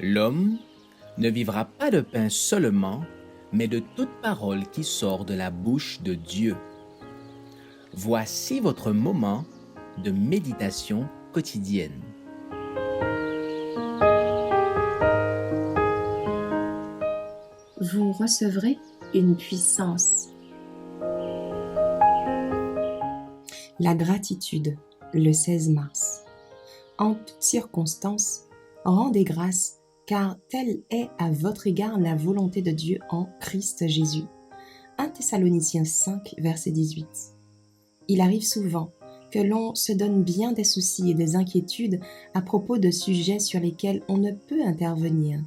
L'homme ne vivra pas de pain seulement, mais de toute parole qui sort de la bouche de Dieu. Voici votre moment de méditation quotidienne. Vous recevrez une puissance. La gratitude, le 16 mars. En toutes circonstances, rendez grâce, car telle est à votre égard la volonté de Dieu en Christ Jésus. 1 Thessaloniciens 5, verset 18. Il arrive souvent que l'on se donne bien des soucis et des inquiétudes à propos de sujets sur lesquels on ne peut intervenir.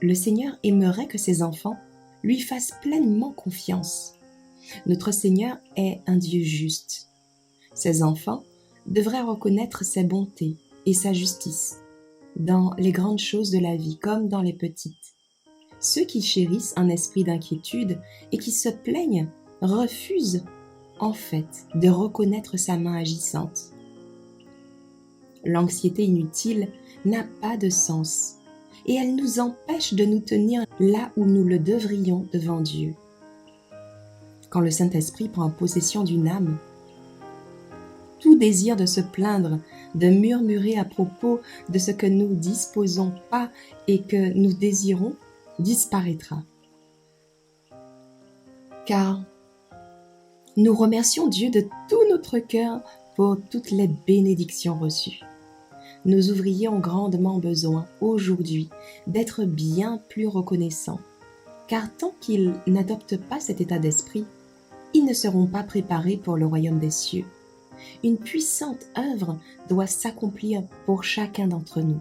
Le Seigneur aimerait que ses enfants lui fassent pleinement confiance. Notre Seigneur est un Dieu juste. Ses enfants devraient reconnaître ses bontés et sa justice dans les grandes choses de la vie comme dans les petites. Ceux qui chérissent un esprit d'inquiétude et qui se plaignent refusent en fait de reconnaître sa main agissante. L'anxiété inutile n'a pas de sens et elle nous empêche de nous tenir là où nous le devrions devant Dieu. Quand le Saint-Esprit prend possession d'une âme, tout désir de se plaindre, de murmurer à propos de ce que nous disposons pas et que nous désirons disparaîtra. Car nous remercions Dieu de tout notre cœur pour toutes les bénédictions reçues. Nos ouvriers ont grandement besoin aujourd'hui d'être bien plus reconnaissants, car tant qu'ils n'adoptent pas cet état d'esprit, ils ne seront pas préparés pour le royaume des cieux. Une puissante œuvre doit s'accomplir pour chacun d'entre nous.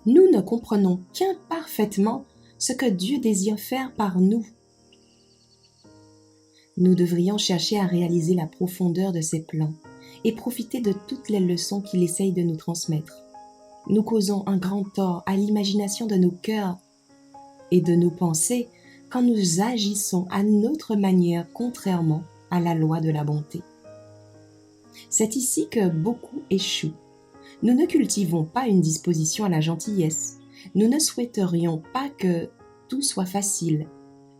Nous ne comprenons qu'imparfaitement ce que Dieu désire faire par nous. Nous devrions chercher à réaliser la profondeur de ses plans et profiter de toutes les leçons qu'il essaye de nous transmettre. Nous causons un grand tort à l'imagination de nos cœurs et de nos pensées quand nous agissons à notre manière contrairement à la loi de la bonté. C'est ici que beaucoup échouent. Nous ne cultivons pas une disposition à la gentillesse. Nous ne souhaiterions pas que tout soit facile.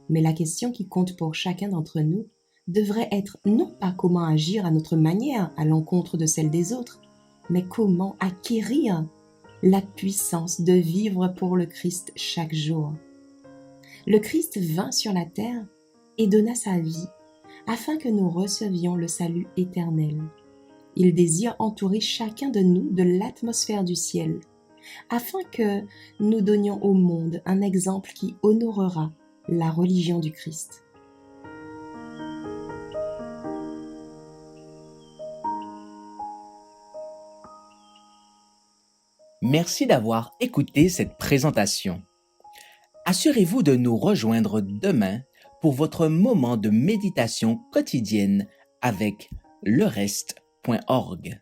Mais la question qui compte pour chacun d'entre nous devrait être non pas comment agir à notre manière à l'encontre de celle des autres, mais comment acquérir la puissance de vivre pour le Christ chaque jour. Le Christ vint sur la terre et donna sa vie afin que nous recevions le salut éternel. Il désire entourer chacun de nous de l'atmosphère du ciel, afin que nous donnions au monde un exemple qui honorera la religion du Christ. Merci d'avoir écouté cette présentation. Assurez-vous de nous rejoindre demain pour votre moment de méditation quotidienne avec lereste.org.